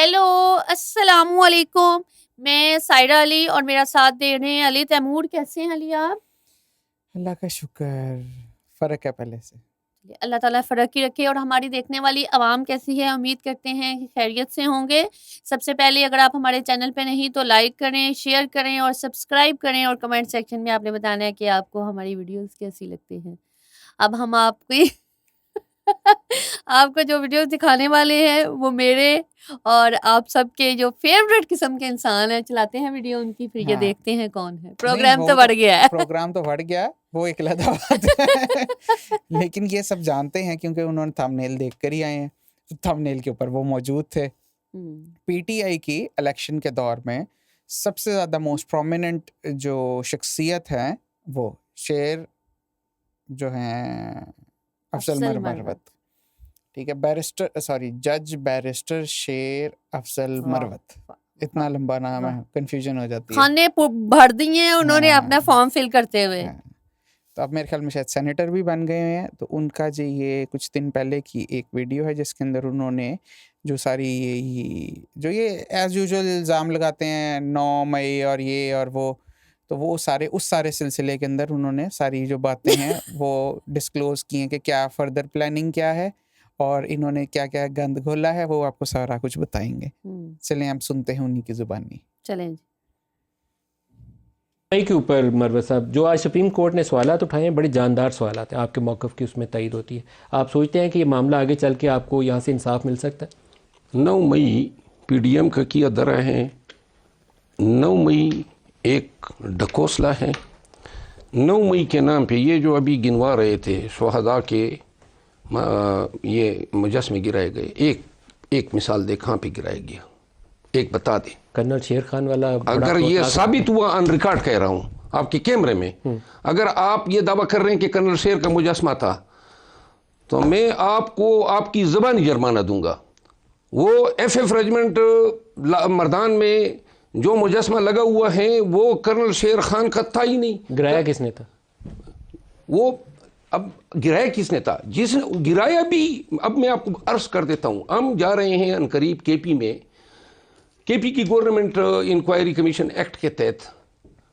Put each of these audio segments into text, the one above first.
Hello السلام علیکم، میں سائرہ علی اور میرا ساتھ دے رہے ہیں علی تیمور۔ کیسے ہیں علی آپ؟ اللہ کا شکر، فرق ہے پہلے سے۔ اللہ تعالیٰ فرق ہی رکھے۔ اور ہماری دیکھنے والی عوام کیسی ہے؟ امید کرتے ہیں کہ خیریت سے ہوں گے۔ سب سے پہلے اگر آپ ہمارے چینل پہ نہیں تو لائک کریں، شیئر کریں اور سبسکرائب کریں، اور کمنٹ سیکشن میں آپ نے بتانا ہے کہ آپ کو ہماری ویڈیوز کیسی لگتی ہیں۔ اب ہم آپ کو آپ کو جو ویڈیوز دکھانے والے ہیں وہ میرے اور آپ سب کے جو فیوریٹ قسم کے انسان ہیں چلاتے ہیں ویڈیو ان کی، پھر یہ دیکھتے ہیں کون ہے۔ پروگرام تو بڑھ گیا ہے، پروگرام تو بڑھ گیا، وہ ایک علیحدہ بات ہے، لیکن یہ سب جانتے ہیں کیونکہ انہوں نے تھمبنیل دیکھ کر ہی آئے ہیں، تھمبنیل کے اوپر وہ موجود تھے۔ پی ٹی آئی کی الیکشن کے دور میں سب سے زیادہ موسٹ پرومیننٹ جو شخصیت ہے وہ شیر جو ہیں افضل مروت، ٹھیک ہے، جج بیرسٹر شیر افضل مروت، اتنا لمبا نام ہے، کنفیوژن ہو جاتی ہے، کھانے بھر دیے انہوں نے اپنا فارم فل کرتے ہوئے۔ تو اب میرے خیال میں شاید سینیٹر بھی بن گئے ہیں۔ تو ان کا جو یہ کچھ دن پہلے کی ایک ویڈیو ہے جس کے اندر انہوں نے جو ساری جو یہ ایز یوزول الزام لگاتے ہیں 9 مئی اور یہ اور وہ، تو وہ اس سارے سلسلے کے اندر انہوں نے ساری جو باتیں ہیں وہ ڈسکلوز کی ہیں کہ کیا فردر پلاننگ کیا ہے اور انہوں نے کیا کیا گند گھولا ہے، وہ آپ کو سارا کچھ بتائیں گے۔ چلیں آپ سنتے ہیں انہی کی زبانی۔ چلیں کے اوپر مروت صاحب جو آج سپریم کورٹ نے سوالات اٹھائے ہیں بڑے جاندار سوالات ہیں، آپ کے موقف کی اس میں تائید ہوتی ہے۔ آپ سوچتے ہیں کہ یہ معاملہ آگے چل کے آپ کو یہاں سے انصاف مل سکتا ہے؟ 9 مئی پی ڈی ایم کا کیا درا ہے، 9 مئی ایک ڈھکوسلا ہے۔ 9 مئی کے نام پہ یہ جو ابھی گنوا رہے تھے شہداء کے یہ مجسمے گرائے گئے، ایک مثال دے کہاں پہ گرائے گیا، ایک بتا دیں۔ کرنل شیر خان والا اگر یہ ثابت ہوا، ان ریکارڈ کہہ رہا ہوں آپ کے کیمرے میں، اگر آپ یہ دعویٰ کر رہے ہیں کہ کرنل شیر کا مجسمہ تھا تو میں آپ کو آپ کی زبانی جرمانہ دوں گا۔ وہ ایف ریجمنٹ مردان میں جو مجسمہ لگا ہوا ہے وہ کرنل شیر خان کا تھا ہی نہیں۔ گرایا کس نے تھا؟ وہ اب گرایا کس نے تھا؟ جس نے گرایا بھی، اب میں آپ کو عرض کر دیتا ہوں، ہم جا رہے ہیں ان قریب کے پی میں، کے پی کی گورنمنٹ انکوائری کمیشن ایکٹ کے تحت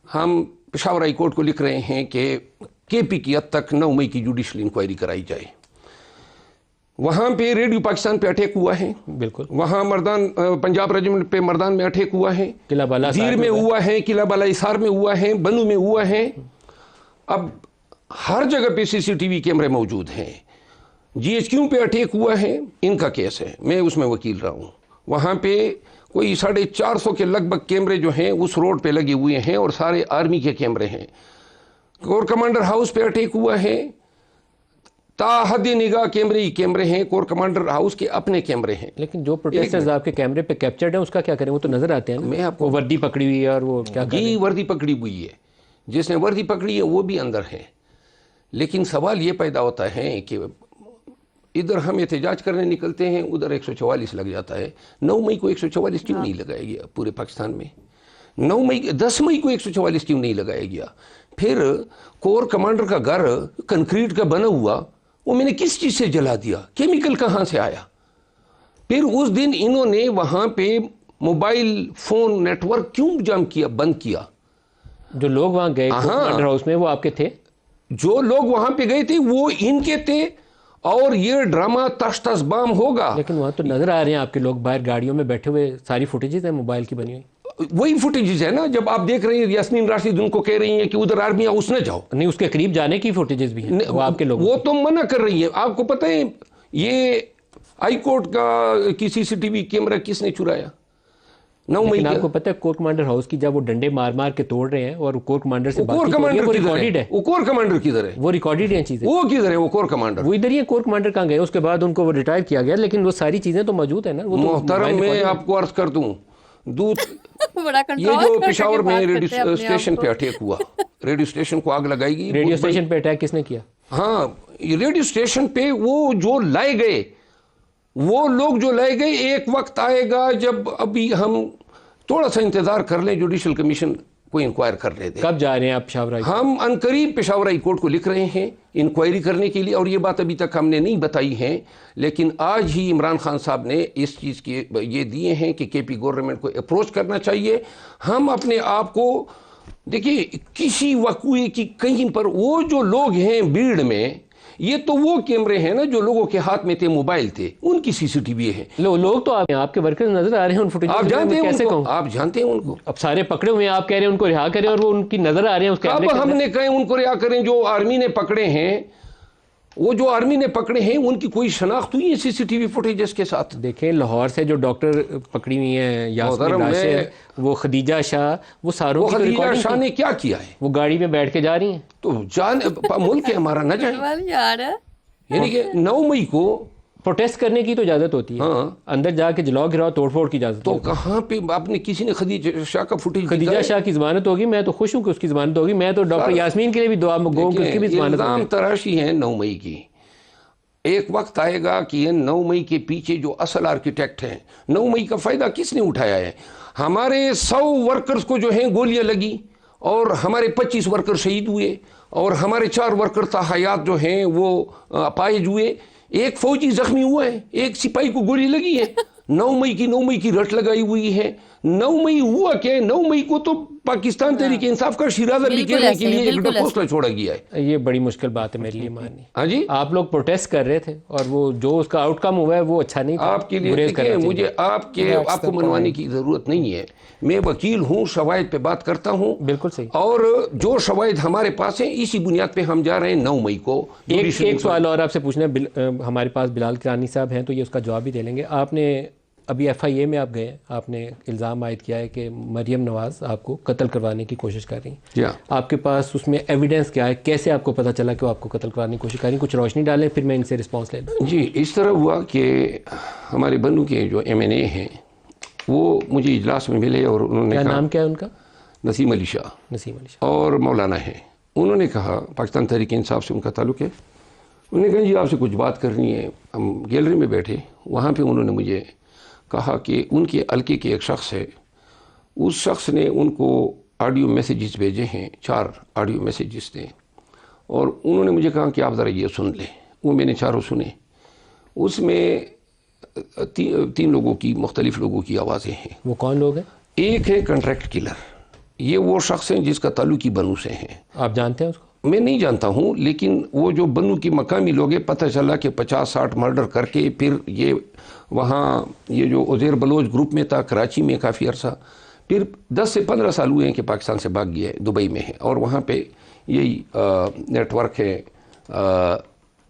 ہم پشاور ہائی کورٹ کو لکھ رہے ہیں کہ کے پی کی حد تک 9 مئی کی جوڈیشل انکوائری کرائی جائے۔ وہاں پہ ریڈیو پاکستان پہ اٹیک ہوا ہے، بالکل، وہاں مردان پنجاب ریجمنٹ پہ مردان میں اٹیک ہوا ہے، قلعہ بالا زیر میں ہوا ہے، قلعہ بالا حصار میں ہوا ہے، بنو میں ہوا ہے۔ اب ہر جگہ پہ سی سی ٹی وی کیمرے موجود ہیں۔ جی ایچ کیو پہ اٹیک ہوا ہے، ان کا کیس ہے، میں اس میں وکیل رہا ہوں۔ وہاں پہ کوئی 450 کے لگ بھگ کیمرے جو ہیں اس روڈ پہ لگے ہوئے ہیں اور سارے آرمی کے کیمرے ہیں۔ کور کمانڈر ہاؤس پہ اٹیک ہوا ہے، تا حد نگاہ کیمرے ہی کیمرے ہیں، کور کمانڈر ہاؤس کے اپنے کیمرے ہیں۔ لیکن جو پروٹیسٹرز آپ کے کیمرے پہ کیپچرڈ ہیں اس کا کیا کریں؟ وہ تو نظر آتے ہیں نا، میں آپ کو وردی پکڑی ہوئی ہے اور وہ کیا کریں؟ جی وردی پکڑی ہوئی ہے، جس نے وردی پکڑی ہے وہ بھی اندر ہے۔ لیکن سوال یہ پیدا ہوتا ہے کہ ادھر ہم احتجاج کرنے نکلتے ہیں، ادھر 144 لگ جاتا ہے۔ 9 مئی کو 144 کیوں نہیں لگایا گیا پورے پاکستان میں؟ 10 مئی کو 144 کیوں نہیں لگایا گیا؟ پھر کور کمانڈر کا گھر کنکریٹ کا بنا ہوا، وہ میں نے کس چیز سے جلا دیا؟ کیمیکل کہاں سے آیا؟ پھر اس دن انہوں نے وہاں پہ موبائل فون نیٹ ورک کیوں جام کیا، بند کیا؟ جو لوگ وہاں گئے کمانڈر ہاؤس میں وہ آپ کے تھے؟ جو لوگ وہاں پہ گئے تھے وہ ان کے تھے، اور یہ ڈرامہ تش تش بام ہوگا۔ لیکن وہاں تو نظر آ رہے ہیں آپ کے لوگ باہر گاڑیوں میں بیٹھے ہوئے، ساری فوٹیجز ہیں موبائل کی بنی ہوئی، وہی فوٹیجز ہے نا۔ جب آپ دیکھ رہے ہیں یاسمین راشد ان کو کہہ رہی ہیں کہ ادھر آرمی ہاؤس نہ جاؤ، نہیں اس کے قریب جانے کی فوٹیجز بھی ہیں، وہ آپ کے لوگ، وہ تو منع کر رہی ہیں۔ آپ کو پتہ ہے یہ ہائی کورٹ کا کی سی سی ٹی وی کیمرہ کس نے چرایا؟ 9 مئی لیکن آپ کو پتہ ہے کور کمانڈر ہاؤس کی جب وہ ڈنڈے مار مار کے توڑ رہے ہیں اور کور کمانڈر سے بات کور کمانڈر وہ ریکارڈڈ ہے، وہ کور کمانڈر کدھر ہے؟ وہ ریکارڈڈ ہیں چیزیں، وہ کدھر ہے؟ وہ کور کمانڈر وہ ادھر ہی ہے۔ کور کمانڈر کہاں گئے؟ اس کے بعد ان کو وہ ریٹائر کیا گیا، لیکن وہ ساری چیزیں تو موجود ہیں نا۔ وہ محترم میں آپ کو عرض کر دوں، یہ جو پشاور میں ریڈیو اسٹیشن پہ اٹیک ہوا، ریڈیو اسٹیشن کو آگ لگائی گئی۔ ریڈیو اسٹیشن پہ اٹیک کس نے کیا؟ ہاں، ریڈیو اسٹیشن پہ وہ جو لائے گئے، وہ لوگ جو لائے گئے، ایک وقت آئے گا جب ابھی ہم تھوڑا سا انتظار کر لیں، جوڈیشل کمیشن کو انکوائر کرنے دیں. کب جا رہے ہیں آپ پشاور ہائی کورٹ؟ ہم عنقریب پشاور ہائی کورٹ کو لکھ رہے ہیں انکوائری کرنے کے لیے, اور یہ بات ابھی تک ہم نے نہیں بتائی ہے, لیکن آج ہی عمران خان صاحب نے اس چیز کے یہ دیے ہیں کہ کے پی گورنمنٹ کو اپروچ کرنا چاہیے. ہم اپنے آپ کو دیکھیے, کسی وقوعے کی کہیں پر وہ جو لوگ ہیں بھیڑ میں, یہ تو وہ کیمرے ہیں نا جو لوگوں کے ہاتھ میں تھے, موبائل تھے, ان کی سی سی ٹی وی ہے. لوگ تو آپ کے ورکرز نظر آ رہے ہیں ان فوٹیج, آپ جانتے ہیں کیسے ان کو, کہوں؟ آپ جانتے ہیں ان کو. اب سارے پکڑے ہوئے ہیں, آپ کہہ رہے ہیں ان کو رہا کریں, اور وہ ان کی نظر آ رہے ہیں اس اب کیمرے. ہم نے کہے ان کو رہا کریں, جو آرمی نے پکڑے ہیں, وہ جو آرمی نے پکڑے ہیں ان کی کوئی شناخت ہوئی ہے سی سی ٹی وی فوٹیجز کے ساتھ؟ دیکھیں لاہور سے جو ڈاکٹر پکڑی ہوئی ہیں, یاسمین راشد, وہ خدیجہ شاہ, وہ ساروں وہ کی خدیجہ شاہ نے کیا کیا ہے؟ وہ گاڑی میں بیٹھ کے جا رہی ہیں. تو جان ملک ہے ہمارا, نہ جائیں. یار یعنی کہ 9 مئی کو پروٹیسٹ کرنے کی تو اجازت ہوتی ہے, ہاں, اندر جا کے جلاؤ گراؤ توڑ پھوڑ کی اجازت تو ہوتی کہاں پہ آپ نے کسی نے خدیجہ شاہ کا فوٹیج؟ خدیجہ شاہ کی ضمانت ہوگی, میں تو خوش ہوں کہ اس کی ضمانت ہوگی. میں تو ڈاکٹر یاسمین کے لیے بھی دعا گو کہ اس کی بھی ضمانت الزام ہوگی. تراشی ہے 9 مئی کی. ایک وقت آئے گا کہ یہ 9 مئی کے پیچھے جو اصل آرکیٹیکٹ ہیں, 9 مئی کا فائدہ کس نے اٹھایا ہے؟ ہمارے 100 ورکرز کو جو ہیں گولیاں لگی, اور ہمارے 25 ورکر شہید ہوئے, اور ہمارے 4 ورکر تاحیات جو ہیں وہ اپائج ہوئے, ایک فوجی زخمی ہوا ہے, ایک سپاہی کو گولی لگی ہے. 9 مئی کی رٹ لگائی ہوئی ہے. 9 مئی ہوا کیا ہے؟ 9 مئی کو تو پاکستان تحریک انصاف کا شیرازہ بکھیرنے کے لیے ایک ڈپوسٹا چھوڑا گیا ہے. یہ بڑی مشکل بات ہے میرے لیے ماننی. ہاں جی, آپ لوگ پروٹیسٹ کر رہے تھے, اور وہ جو اس کا آؤٹ کم ہوا ہے وہ اچھا نہیں تھا. آپ کے لیے دیکھیں, مجھے آپ کو منوانے کی ضرورت نہیں ہے. میں وکیل ہوں, شواہد پہ بات کرتا ہوں. بالکل صحیح. اور جو شواہد ہمارے پاس ہیں اسی بنیاد پہ ہم جا رہے ہیں 9 مئی کو. ایک سوال اور آپ سے پوچھنا ہے, ہمارے پاس بلال کرانی صاحب ہیں تو یہ اس کا جواب بھی دے لیں گے. آپ نے ابھی ایف آئی اے میں آپ گئے, آپ نے الزام عائد کیا ہے کہ مریم نواز آپ کو قتل کروانے کی کوشش کر رہی ہیں. آپ کے پاس اس میں ایویڈنس کیا ہے؟ کیسے آپ کو پتہ چلا کہ وہ آپ کو قتل کروانے کی کوشش کر رہی ہیں؟ کچھ روشنی ڈالیں, پھر میں ان سے رسپانس لے لوں. جی, اس طرح ہوا کہ ہمارے بنو کے جو ایم این اے ہیں وہ مجھے اجلاس میں ملے, اور انہوں نے کہا, نام کیا ہے ان کا؟ نسیم علی شاہ اور مولانا ہیں. انہوں نے کہا, پاکستان تحریک انصاف سے ان کا تعلق ہے, انہوں نے کہا جی آپ سے کچھ بات کرنی ہے. ہم گیلری میں بیٹھے, وہاں پہ انہوں نے مجھے کہا کہ ان کے حلقے کے ایک شخص ہے, اس شخص نے ان کو آڈیو میسیجز بھیجے ہیں, 4 آڈیو میسیجز تھے, اور انہوں نے مجھے کہا کہ آپ ذرا یہ سن لیں. وہ میں نے 4 سنے. اس میں 3 لوگوں کی, مختلف لوگوں کی آوازیں ہیں. وہ کون لوگ ہیں؟ ایک ہے کنٹریکٹ کلر, یہ وہ شخص ہیں جس کا تعلق ہی بنو سے ہیں. آپ جانتے ہیں اس کو؟ میں نہیں جانتا ہوں, لیکن وہ جو بنو کی مقامی لوگ ہیں, پتہ چلا کہ 50-60 مرڈر کر کے پھر یہ وہاں یہ جو عزیر بلوچ گروپ میں تھا کراچی میں کافی عرصہ, پھر 10 سے 15 سال ہوئے ہیں کہ پاکستان سے بھاگ گیا ہے, دبئی میں ہے, اور وہاں پہ یہی نیٹ ورک ہے,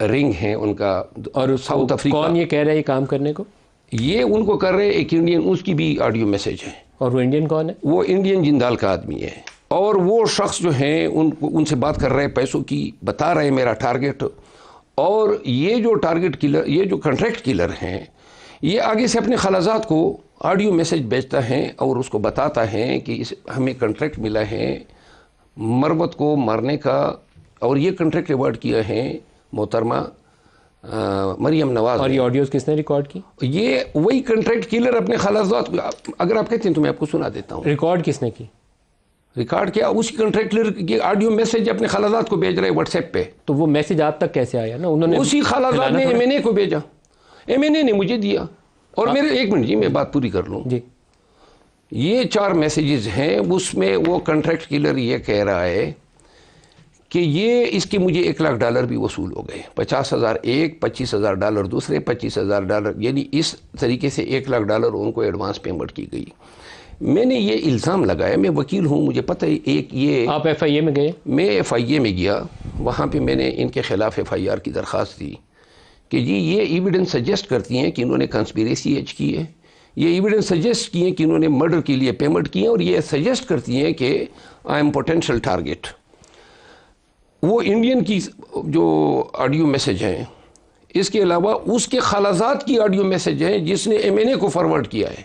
رنگ ہے ان کا. اور ساؤتھ افریقہ. کون یہ کہہ رہا ہے یہ کام کرنے کو؟ یہ ان کو کر رہے ایک انڈین, اس کی بھی آڈیو میسیج ہے. اور وہ انڈین کون ہے؟ وہ انڈین جندال کا آدمی ہے, اور وہ شخص جو ہیں ان سے بات کر رہے ہیں پیسوں کی, بتا رہے ہیں میرا ٹارگٹ. اور یہ جو ٹارگٹ کلر, یہ جو کنٹریکٹ کلر ہیں, یہ آگے سے اپنے خلاصات کو آڈیو میسیج بھیجتا ہے اور اس کو بتاتا ہے کہ ہمیں کنٹریکٹ ملا ہے مروت کو مارنے کا, اور یہ کنٹریکٹ ایوارڈ کیا ہے محترمہ مریم نواز. اور یہ آڈیوز کس نے ریکارڈ کی؟ یہ وہی کنٹریکٹ کلر اپنے خلاصات کو, اگر آپ کہتے ہیں تو میں آپ کو سنا دیتا ہوں. ریکارڈ کس نے کی؟ ریکارڈ کیا اسی کنٹریکٹ کلر کی آڈیو میسیج اپنے خلاصات کو بھیج رہے واٹس ایپ پہ. تو وہ میسیج آپ تک کیسے آیا؟ نا انہوں نے اسی خلاصات نے ایم این اے کو بھیجا, ایم این اے نے مجھے دیا. اور میرے 1 منٹ جی, میں بات پوری کر لوں. جی, یہ 4 میسیجز ہیں, اس میں وہ کنٹریکٹ کلر یہ کہہ رہا ہے کہ یہ اس کے مجھے $1,00,000 بھی وصول ہو گئے. 50,000 ایک, $25,000 دوسرے, $25,000, یعنی اس طریقے سے $1,00,000 ان کو ایڈوانس پیمنٹ کی گئی. میں نے یہ الزام لگایا, میں وکیل ہوں, مجھے پتہ ہے. یہ آپ ایف آئی اے میں گئے؟ میں ایف آئی اے میں گیا, وہاں پہ میں نے ان کے خلاف ایف آئی آر کی درخواست دی کہ جی یہ ایویڈنس سجیسٹ کرتی ہیں کہ انہوں نے کنسپیریسی ایج کی ہے, یہ ایویڈنس سجیسٹ کی ہیں کہ انہوں نے مرڈر کے لیے پیمنٹ کی ہے, اور یہ سجیسٹ کرتی ہیں کہ آئی ایم پوٹینشیل ٹارگٹ. وہ انڈین کی جو آڈیو میسیج ہیں, اس کے علاوہ اس کے خلاصات کی آڈیو میسیج ہیں جس نے ایم این اے کو فارورڈ کیا ہے.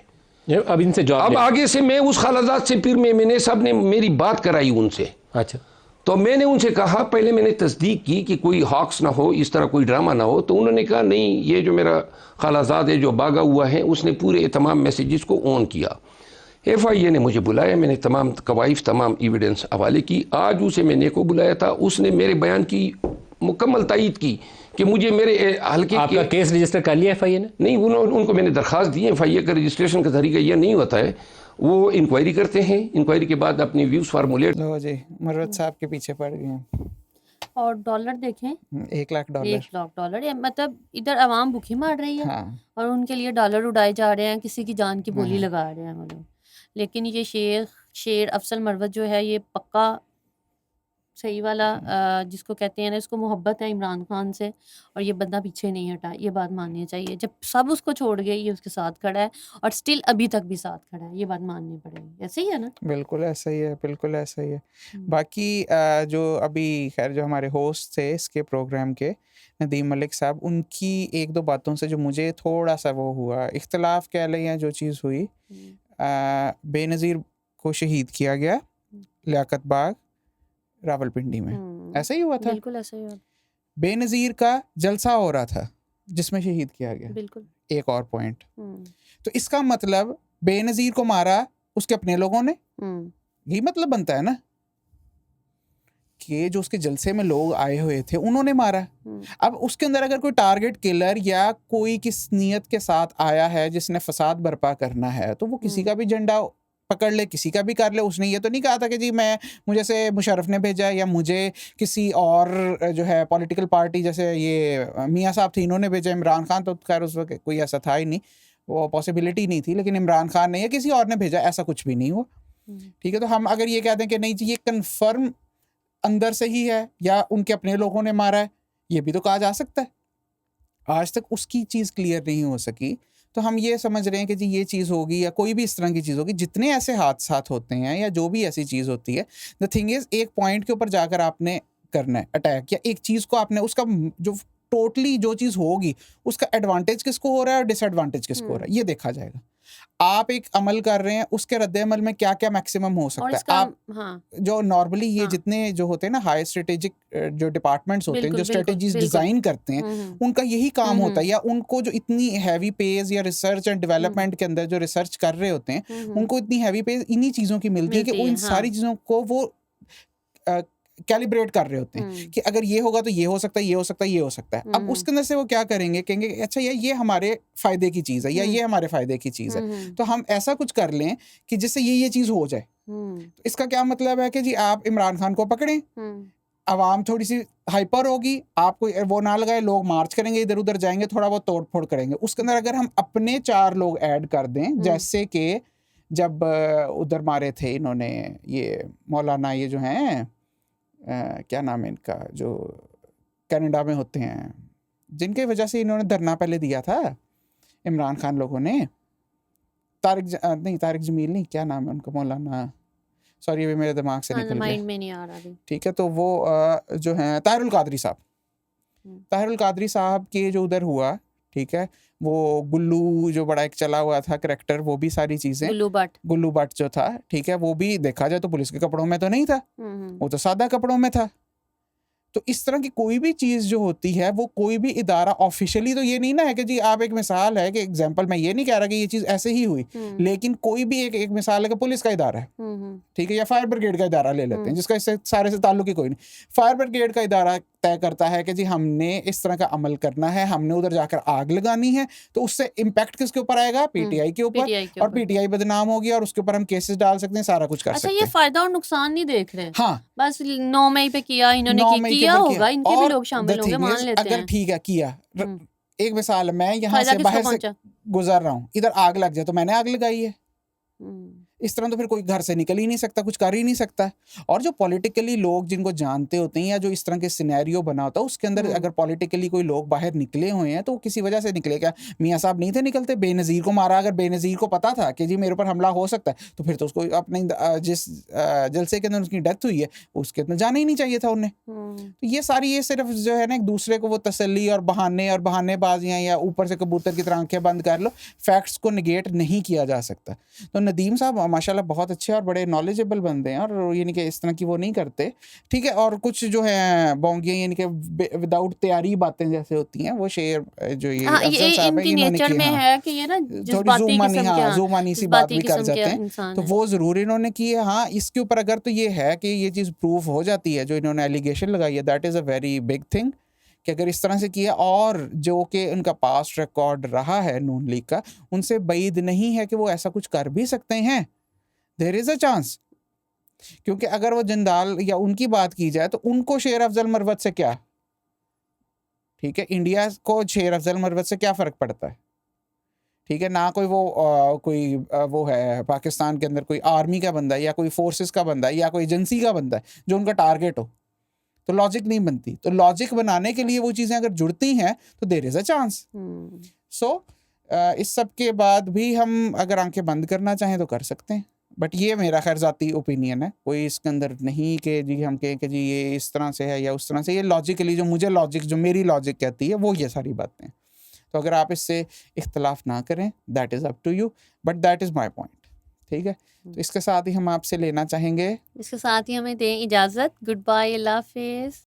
اب ان سے جواب, اب آگے سے میں اس خلاصات سے پھر ایم این اے صاحب نے میری بات کرائی ان سے. اچھا, تو میں نے ان سے کہا, پہلے میں نے تصدیق کی کہ کوئی ہاکس نہ ہو, اس طرح کوئی ڈرامہ نہ ہو. تو انہوں نے کہا نہیں, یہ جو میرا خالازاد ہے جو باغا ہوا ہے, اس نے پورے تمام میسیجز کو آن کیا. FIA نے مجھے بلایا, میں نے تمام قوائف تمام ایویڈنس حوالے کی. آج اسے میں نے کو بلایا تھا, اس نے میرے بیان کی مکمل تائید کی کہ مجھے میرے حلقے آپ کا کیس رجسٹر کر لیا FIA نے؟ نہیں, ان کو میں نے درخواست دی ہے. FIA کا رجسٹریشن کا طریقہ یہ نہیں ہوتا ہے, وہ انکوائری کرتے ہیں, انکوائری کے بعد اپنی ویوز فارمولیٹ. لو جی مروت صاحب کے پیچھے پڑ گئے ہیں. اور ڈالر دیکھیں, $1,00,000, مطلب ادھر عوام بھوکی مار رہی ہے اور ان کے لیے ڈالر اڑائے جا رہے ہیں, کسی کی جان کی بولی لگا رہے ہیں وہ لوگ. لیکن یہ شیر افضل مروت جو ہے, یہ پکا صحیح والا جس کو کہتے ہیں نا, اس کو محبت ہے عمران خان سے, اور یہ بندہ پیچھے نہیں ہٹا. یہ بات ماننی چاہیے, جب سب اس کو چھوڑ گئے یہ اس کے ساتھ کھڑا ہے, اور سٹل ابھی تک بھی ساتھ کھڑا ہے. یہ بات ماننی پڑے گی, ایسے ہی ہے نا؟ بالکل ایسا ہی ہے, بالکل ایسا ہی ہے. باقی جو ابھی خیر جو ہمارے ہوسٹ تھے اس کے پروگرام کے, ندیم ملک صاحب, ان کی ایک دو باتوں سے جو مجھے تھوڑا سا وہ ہوا, اختلاف کہہ لیں یا جو چیز ہوئی, بے نظیر کو شہید کیا گیا لیاقت باغ راولپنڈی میں, ایسا ہی ہوا تھا. بالکل ایسا ہی ہوا. بے نظیر کا جلسہ ہو رہا تھا جس میں شہید کیا گیا. بالکل. ایک اور پوائنٹ, تو اس کا مطلب بے نظیر کو مارا اس کے اپنے لوگوں نے, یہی مطلب بنتا ہے نا کہ جو اس کے جلسے میں لوگ آئے ہوئے تھے انہوں نے مارا. اب اس کے اندر اگر کوئی ٹارگٹ کلر یا کوئی کس نیت کے ساتھ آیا ہے جس نے فساد برپا کرنا ہے, تو وہ کسی کا بھی جھنڈا پکڑ لے, کسی کا بھی کر لے. اس نے یہ تو نہیں کہا تھا کہ جی مجھے سے مشرف نے بھیجا یا مجھے کسی اور جو ہے پولیٹیکل پارٹی جیسے یہ میاں صاحب تھے انہوں نے بھیجا. عمران خان تو خیر اس وقت کوئی ایسا تھا ہی نہیں, وہ پاسبلٹی نہیں تھی, لیکن عمران خان نے یا کسی اور نے بھیجا, ایسا کچھ بھی نہیں ہوا. ٹھیک ہے, تو ہم اگر یہ کہتے ہیں کہ نہیں جی یہ کنفرم اندر سے ہی ہے یا ان کے اپنے لوگوں نے مارا ہے, یہ بھی تو کہا جا سکتا ہے. آج تک اس کی چیز کلیئر نہیں ہو سکی, تو ہم یہ سمجھ رہے ہیں کہ جی یہ چیز ہوگی یا کوئی بھی اس طرح کی چیز ہوگی. جتنے ایسے حادثات ہوتے ہیں یا جو بھی ایسی چیز ہوتی ہے, دا تھنگ از ایک پوائنٹ کے اوپر جا کر آپ نے کرنا ہے اٹیک, یا ایک چیز کو آپ نے اس کا جو ٹوٹلی جو چیز ہوگی اس کا ایڈوانٹیج کس کو ہو رہا ہے اور ڈس ایڈوانٹیج کس کو ہو رہا ہے, یہ دیکھا جائے گا. آپ ایک عمل کر رہے ہیں, اس کے رد عمل میں کیا کیا میکسیمم ہو سکتا ہے. آپ جو نارملی یہ جتنے جو ہوتے ہیں نا ہائی اسٹریٹجک جو ڈپارٹمنٹس ہوتے ہیں جو اسٹریٹجیز ڈیزائن کرتے ہیں, ان کا یہی کام ہوتا ہے, یا ان کو جو اتنی ہیوی پیز یا ریسرچ اینڈ ڈیولپمنٹ کے اندر جو ریسرچ کر رہے ہوتے ہیں, ان کو اتنی ہیوی پیز انہی چیزوں کی ملتی ہے کہ ان ساری چیزوں کو وہ کیلیبریٹ کر رہے ہوتے ہیں کہ اگر یہ ہوگا تو یہ ہو سکتا ہے, یہ ہو سکتا ہے, یہ ہو سکتا ہے. اب اس کے اندر سے وہ کیا کریں گے, کہیں گے اچھا یہ ہمارے فائدے کی چیز ہے یا یہ ہمارے فائدے کی چیز ہے, تو ہم ایسا کچھ کر لیں کہ جس سے یہ چیز ہو جائے. اس کا کیا مطلب ہے کہ جی آپ عمران خان کو پکڑیں, عوام تھوڑی سی ہائپر ہوگی, آپ کو وہ نہ لگائے, لوگ مارچ کریں گے, ادھر ادھر جائیں گے, تھوڑا بہت توڑ پھوڑ کریں گے. اس کے اندر اگر ہم اپنے 4 لوگ ایڈ کر دیں, جیسے کہ جب ادھر مارے تھے انہوں نے یہ مولانا یہ جو ہیں کیا نام ہے ان کا, جو کینیڈا میں ہوتے ہیں, جن کی وجہ سے انہوں نے دھرنا پہلے دیا تھا عمران خان لوگوں نے, طارق جمیل نہیں, کیا نام ہے ان کا, مولانا, سوری ابھی میرے دماغ سے نکل گیا. ٹھیک ہے, تو وہ جو ہیں طاہر القادری صاحب, طاہر القادری صاحب کے جو ادھر ہوا, ٹھیک ہے, وہ گلو جو بڑا ایک چلا ہوا تھا کریکٹر, وہ بھی ساری چیزیں, گلو بٹ جو تھا, ٹھیک ہے, وہ بھی دیکھا جائے تو پولیس کے کپڑوں میں تو نہیں تھا, وہ تو سادہ کپڑوں میں تھا. تو اس طرح کی کوئی بھی چیز جو ہوتی ہے, وہ کوئی بھی ادارہ آفیشلی تو یہ نہیں نا ہے کہ جی آپ ایک مثال ہے کہ ایگزامپل, میں یہ نہیں کہہ رہا کہ یہ چیز ایسے ہی ہوئی, لیکن کوئی بھی ایک مثال ہے کہ پولیس کا ادارہ ہے, ٹھیک ہے, یا فائر بریگیڈ کا ادارہ لے لیتے ہیں جس کا اس سے سارے سے تعلق ہی کوئی نہیں. فائر بریگیڈ کا ادارہ طے کرتا ہے کہ جی ہم نے اس طرح کا عمل کرنا ہے, ہم نے ادھر جا کر آگ لگانی ہے, تو اس سے امپیکٹ کس کے اوپر آئے گا, پی ٹی آئی کے اوپر, اور پی ٹی آئی بدنام ہوگی اور اس کے اوپر ہم کیسز ڈال سکتے ہیں, سارا کچھ کر سکتے ہیں. اچھا, یہ فائدہ اور نقصان نہیں دیکھ رہے, ہاں, بس 9 مئی پہ کیا انہوں نے, کیا ہوگا, ان کے بھی لوگ شامل ہوں گے, مان لیتے ہیں. اگر ٹھیک ہے کیا, ایک مثال, میں یہاں سے باہر سے گزر رہا ہوں, ادھر آگ لگ جائے تو میں نے آگ لگائی ہے, اس طرح تو پھر کوئی گھر سے نکل ہی نہیں سکتا, کچھ کر ہی نہیں سکتا. اور جو پولیٹیکلی لوگ جن کو جانتے ہوتے ہیں یا جو اس طرح کے سینیریو بنا ہوتا ہے, اس کے اندر اگر پولیٹیکلی کوئی لوگ باہر نکلے ہوئے ہیں تو وہ کسی وجہ سے نکلے. کیا میاں صاحب نہیں تھے نکلتے, بے نظیر کو مارا, اگر بے نظیر کو پتا تھا کہ جی میرے اوپر حملہ ہو سکتا ہے, تو پھر تو اس کو اپنے جس جلسے کے اندر اس کی ڈیتھ ہوئی ہے اس کے اندر جانا ہی نہیں چاہیے تھا انہیں. تو یہ ساری یہ صرف جو ہے نا ایک دوسرے کو وہ تسلی اور بہانے بازیاں یا اوپر سے کبوتر کی طرح آنکھیں بند کر لو, فیکٹس کو نگیٹ نہیں کیا جا سکتا. تو ندیم صاحب ماشاءاللہ بہت اچھے اور بڑے نالجبل بندے ہیں، اور یعنی کہ اس طرح کی وہ نہیں کرتے، ٹھیک ہے. اور کچھ جو ہیں بونگیاں یعنی کہ وداؤٹ تیاری باتیں جیسے ہوتی ہیں، وہ شعر جو یہ افضل یہ صاحب ان ہیں کی انہوں نے نیچر کی، میں ہاں ہے کہ یہ نا تھوڑی جذباتی زومانی، قسم کے، ہاں زومانی سی بات بھی کر قسم کے جاتے ہیں، انسان تو ہیں. وہ ضرور انہوں نے کی ہے. ہاں اس کے اوپر اگر تو یہ ہے کہ یہ چیز پروف ہو جاتی ہے جو انہوں نے ایلیگیشن لگائی ہے، that is a very big thing, کہ اگر اس طرح سے کیا، اور جو کہ ان کا پاسٹ ریکارڈ رہا ہے نون لیگ کا، ان سے بعید نہیں ہے کہ وہ ایسا کچھ کر بھی سکتے ہیں. دیر از اے چانس. کیونکہ اگر وہ جندال یا ان کی بات کی جائے تو ان کو شیر افضل مروت سے کیا، ٹھیک ہے، انڈیا کو شیر افضل مروت سے کیا فرق پڑتا ہے، ٹھیک ہے. نہ کوئی وہ ہے پاکستان کے اندر کوئی آرمی کا بندہ ہے، یا کوئی فورسز کا بندہ ہے، یا کوئی ایجنسی کا بندہ ہے جو ان کا ٹارگیٹ ہو، تو لاجک نہیں بنتی. تو لاجک بنانے کے لیے وہ چیزیں اگر جڑتی ہیں تو دیر از اے چانس. سو اس سب کے بعد بھی ہم اگر آنکھیں بند کرنا چاہیں تو کر سکتے ہیں، بٹ یہ میرا خیر ذاتی اوپینین ہے، کوئی اس کے اندر نہیں کہ جی ہم کہیں کہ جی یہ اس طرح سے ہے یا اس طرح سے. یہ لاجیکلی جو میری لاجک کہتی ہے وہ یہ ساری باتیں. تو اگر آپ اس سے اختلاف نہ کریں، that is up to you, but that is my point. ٹھیک ہے. تو اس کے ساتھ ہی ہم آپ سے لینا چاہیں گے، اس کے ساتھ ہی ہمیں دیں اجازت. گڈ بائے، اللہ حافظ.